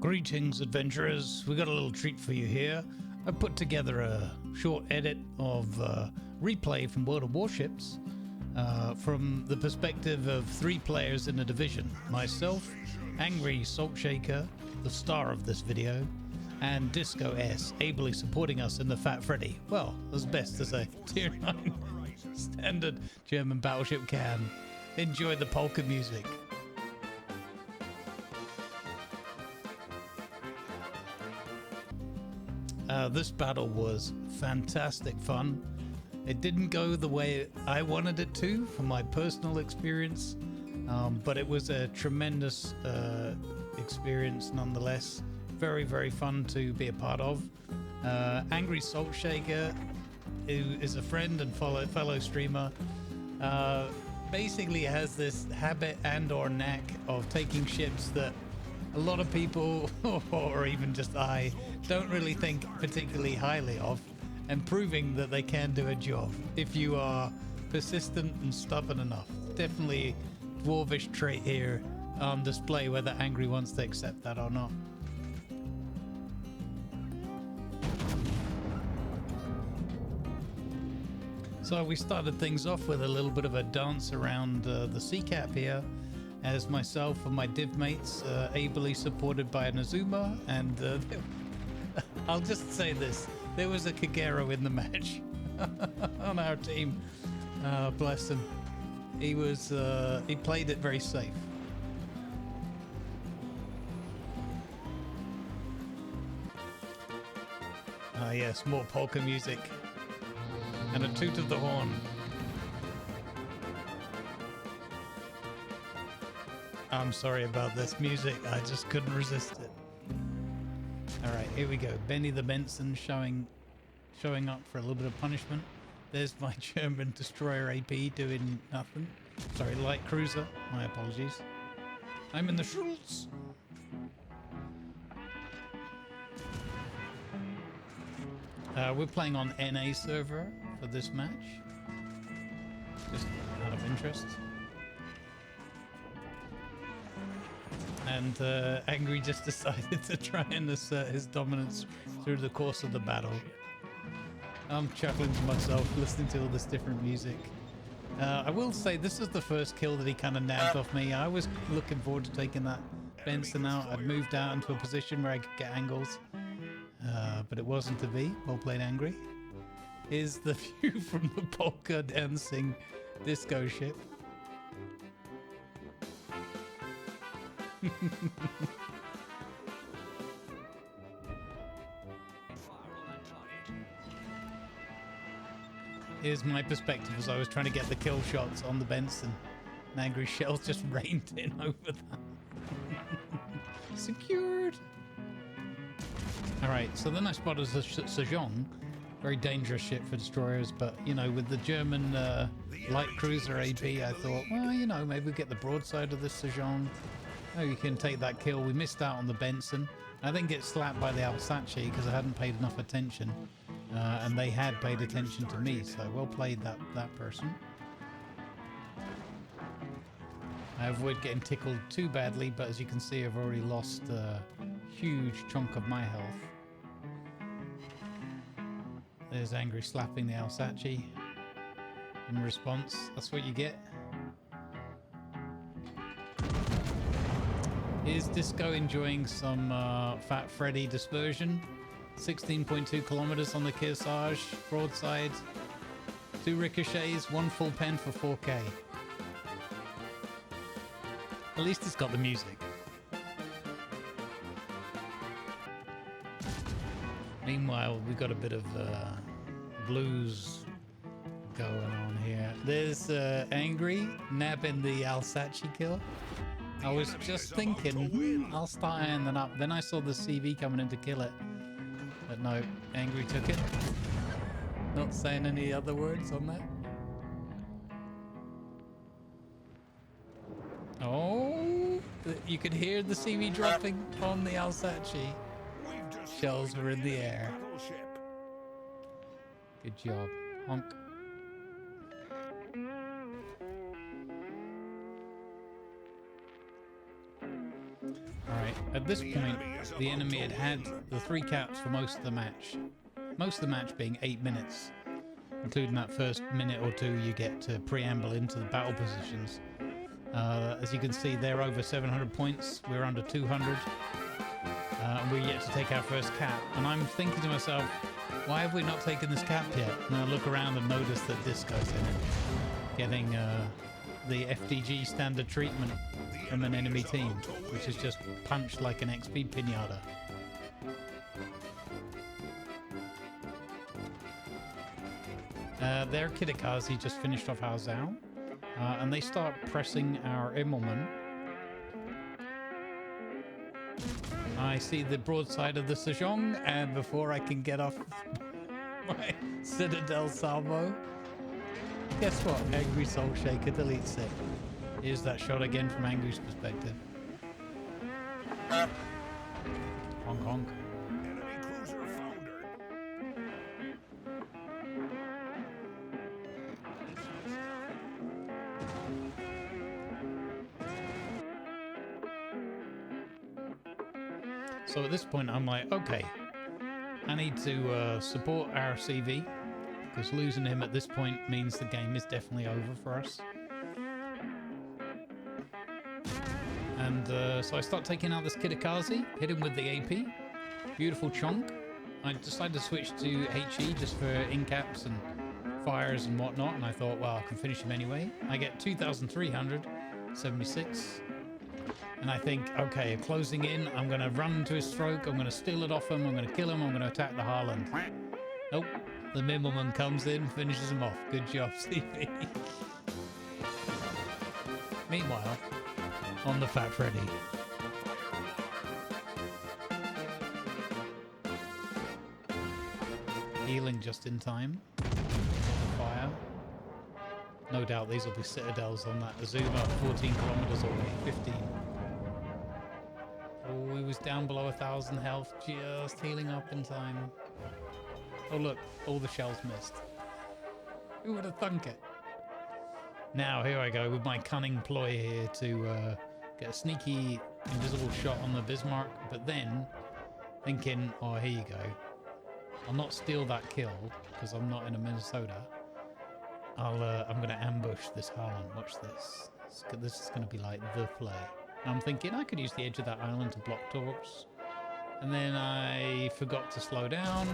Greetings, adventurers. We got a little treat for you here. I put together a short edit of replay from World of Warships from the perspective of 3 players in a division. Myself, AngrySaltShaker, the star of this video, and Disco S, ably supporting us in the Fat Freddy. Well, as best as a Tier 9 standard German battleship can. Enjoy the polka music. This battle was fantastic fun. It didn't go the way I wanted it to from my personal experience, but it was a tremendous experience nonetheless. Very, very fun to be a part of. AngrySaltShaker, who is a friend and fellow streamer, basically has this habit and or knack of taking ships that a lot of people, or even just I, don't really think particularly highly of, and proving that they can do a job if you are persistent and stubborn enough. Definitely dwarvish trait here on display, whether Angry wants to accept that or not. So we started things off with a little bit of a dance around the sea cap here, as myself and my div mates, ably supported by an Azuma, and I'll just say this, there was a Kagero in the match on our team. Bless him. He played it very safe. Ah yes, more polka music and a toot of the horn. I'm sorry about this music, I just couldn't resist it. Alright, here we go. Benny the Benson showing up for a little bit of punishment. There's my German destroyer AP doing nothing. Sorry, light cruiser. My apologies. I'm in the Schultz. We're playing on NA server for this match. Just out of interest. And Angry just decided to try and assert his dominance through the course of the battle. I'm chuckling to myself, listening to all this different music. I will say this is the first kill that he kind of nabbed off me. I was looking forward to taking that Benson out. I'd moved out into a position where I could get angles, but it wasn't to be. Well played, Angry. Here's the view from the polka dancing disco ship. Here's my perspective as I was trying to get the kill shots on the Benson. And Angry shells just rained in over that. Secured. Alright, so then I spotted the Sejong. Very dangerous ship for destroyers, but you know, with the German light cruiser AP, I thought, well, you know, maybe we'll get the broadside of the Sejong. Oh, you can take that kill. We missed out on the Benson. I didn't get slapped by the Alsace because I hadn't paid enough attention. And they had paid attention to me, so well played that person. I avoid getting tickled too badly, but as you can see, I've already lost a huge chunk of my health. There's Angry slapping the Alsace. In response, that's what you get. Here's Disco enjoying some Fat Freddy dispersion. 16.2 kilometers on the Kearsarge, broadside. 2 ricochets, 1 full pen for 4K. At least it's got the music. Meanwhile, we've got a bit of blues going on here. There's Angry nabbing the Alsace kill. I was just thinking, I'll start eyeing that up. Then I saw the CV coming in to kill it. But no, Angry took it. Not saying any other words on that. Oh, you could hear the CV dropping on the Alsace. Shells were in the air. Good job, Honk. Alright, at this point, the enemy had had the 3 caps for most of the match. Most of the match being 8 minutes, including that first minute or two you get to preamble into the battle positions. As you can see, they're over 700 points. We're under 200. And we're yet to take our first cap. And I'm thinking to myself, why have we not taken this cap yet? And I look around and notice that this guy's in it, getting the FDG standard treatment from an enemy team, which is just punched like an XP pinata. Their Kidakazi just finished off our Zhao, and they start pressing our Immelman. I see the broadside of the Sejong, and before I can get off my Citadel salvo, guess what? AngrySaltShaker deletes it. Here's that shot again from Angry's perspective. Honk honk. Enemy cruiser foundered. So at this point, I'm like, okay, I need to support our CV, because losing him at this point means the game is definitely over for us. And so I start taking out this Kidakazi, hit him with the AP. Beautiful Chonk. I decided to switch to HE just for in-caps and fires and whatnot, and I thought, well, I can finish him anyway. I get 2,376. And I think, okay, closing in, I'm going to run to his stroke, I'm going to steal it off him, I'm going to kill him, I'm going to attack the Haaland. Nope, the Mimmelman comes in, finishes him off. Good job, CV. Meanwhile, on the Fat Freddy. Healing just in time. Fire. No doubt these will be citadels on that Azuma, 14 kilometers away, 15. Oh, he was down below 1,000 health, just healing up in time. Oh look, all the shells missed. Who would have thunk it? Now here I go with my cunning ploy here to get a sneaky invisible shot on the Bismarck, but then thinking, oh, here you go. I'll not steal that kill because I'm not in a Minnesota. I'm going to ambush this Haaland. Watch this. This is going to be like the play. And I'm thinking I could use the edge of that island to block torps. And then I forgot to slow down.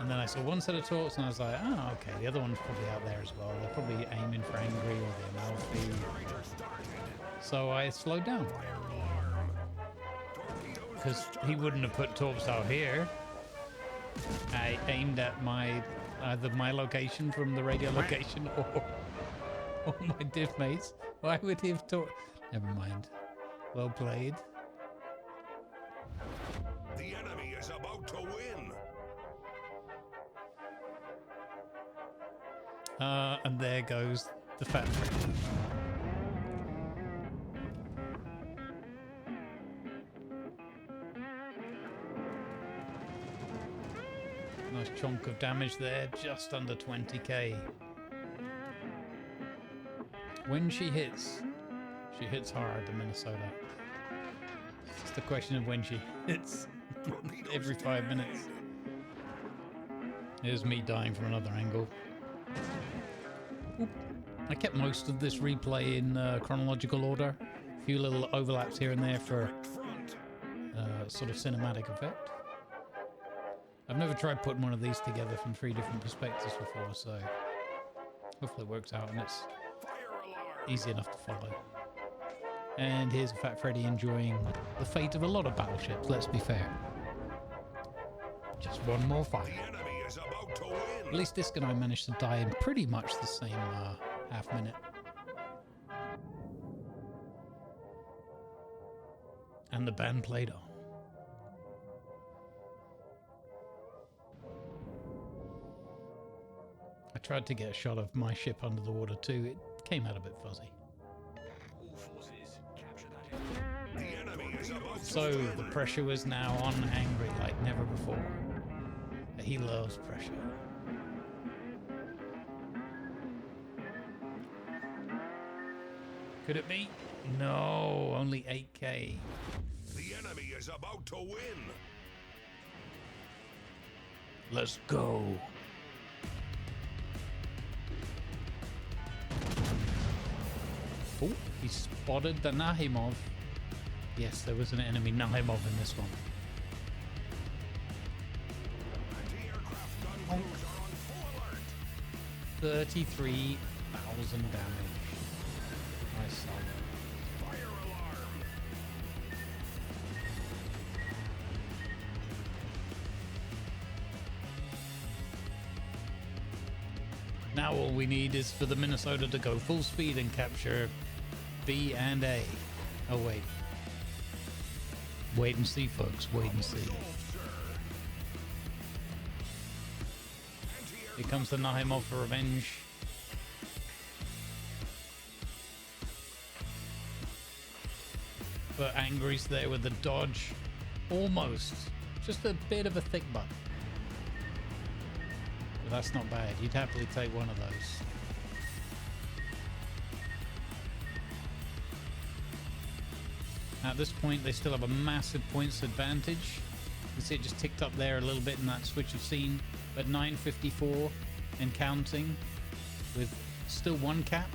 And then I saw one set of torps and I was like, oh, okay, the other one's probably out there as well. They're probably aiming for Angry or the Amalfi. So I slowed down. Because he wouldn't have put torps out here. I aimed at either my location from the radio location or my div mates. Why would he have torps? Never mind. Well played. The enemy is about to win. And there goes the Fat Freddy. Nice chunk of damage there, just under 20k. When she hits hard, the Minnesota. It's just a question of when she hits. Every 5 minutes. Here's me dying from another angle. Oop. I kept most of this replay in chronological order. A few little overlaps here and there for sort of cinematic effect. I've never tried putting one of these together from 3 different perspectives before, so hopefully it works out and it's easy enough to follow. And here's a Fat Freddy enjoying the fate of a lot of battleships, let's be fair. Just one more fight. At least this guy managed to die in pretty much the same half minute. And the band played on. I tried to get a shot of my ship under the water too. It came out a bit fuzzy. So the pressure was now on Angry like never before. He loves pressure. Could it be? No, only 8k. enemy is about to win. Let's go. Oh, he spotted the Nahimov. Yes, there was an enemy Nahimov in this one. Anti-aircraft gun crews are on full alert. 33,000 damage. Nice salvo. Fire alarm. Now all we need is for the Minnesota to go full speed and capture B and A. Oh wait. Wait and see, folks. Wait and see. Here comes the Nahimov for revenge. But Angry's there with the dodge. Almost. Just a bit of a thick butt. But that's not bad. You'd happily take one of those. At this point, they still have a massive points advantage. You can see it just ticked up there a little bit in that switch of scene. But 954 and counting, with still one cap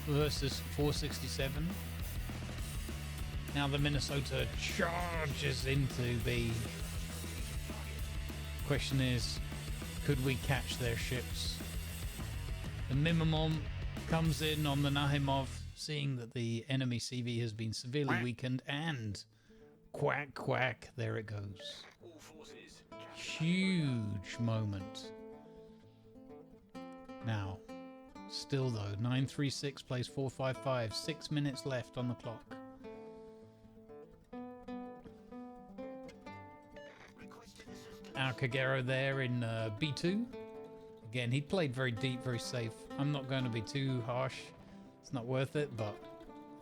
versus 467. Now the Minnesota charges into B. Question is, could we catch their ships? The Mimimon comes in on the Nahimov, seeing that the enemy CV has been severely weakened, and quack, quack, there it goes. Huge moment. Now, still though, 936 plays 455, 6 minutes left on the clock. Our Kagero there in B2. Again, he played very deep, very safe. I'm not going to be too harsh. It's not worth it, but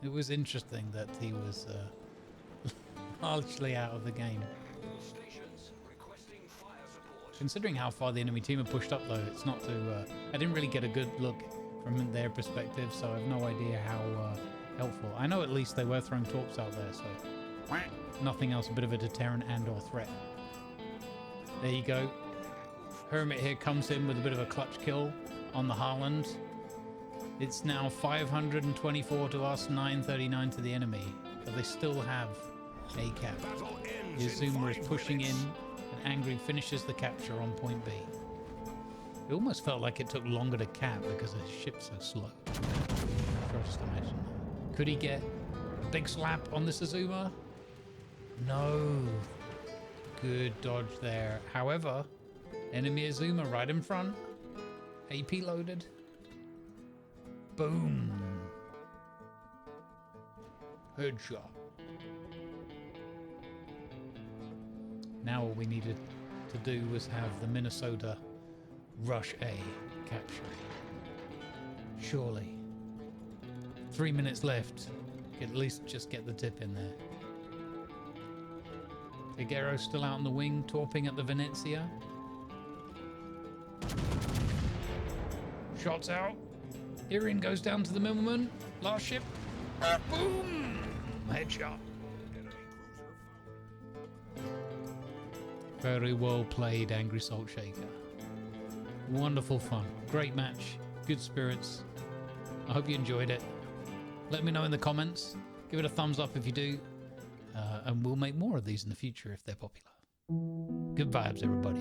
it was interesting that he was largely out of the game. Considering how far the enemy team have pushed up, though, it's not too... I didn't really get a good look from their perspective, so I have no idea how helpful. I know at least they were throwing torps out there, so nothing else, a bit of a deterrent and or threat. There you go. Hermit here comes in with a bit of a clutch kill on the Harland. It's now 524 to us, 939 to the enemy, but they still have a cap. Yazuma is pushing in, and Angry finishes the capture on point B. It almost felt like it took longer to cap because the ship's so slow. I'll just imagine that. Could he get a big slap on the Yazuma? No. Good dodge there. However, enemy Yazuma right in front. AP loaded. Boom. Headshot. Now all we needed to do was have the Minnesota rush A capture. Surely. 3 minutes left. At least just get the tip in there. Figueroa still out on the wing, torping at the Venezia. Shots out. Irin goes down to the Milman. Last ship. Boom! Headshot. Very well played, AngrySaltShaker. Wonderful fun. Great match. Good spirits. I hope you enjoyed it. Let me know in the comments. Give it a thumbs up if you do. And we'll make more of these in the future if they're popular. Good vibes, everybody.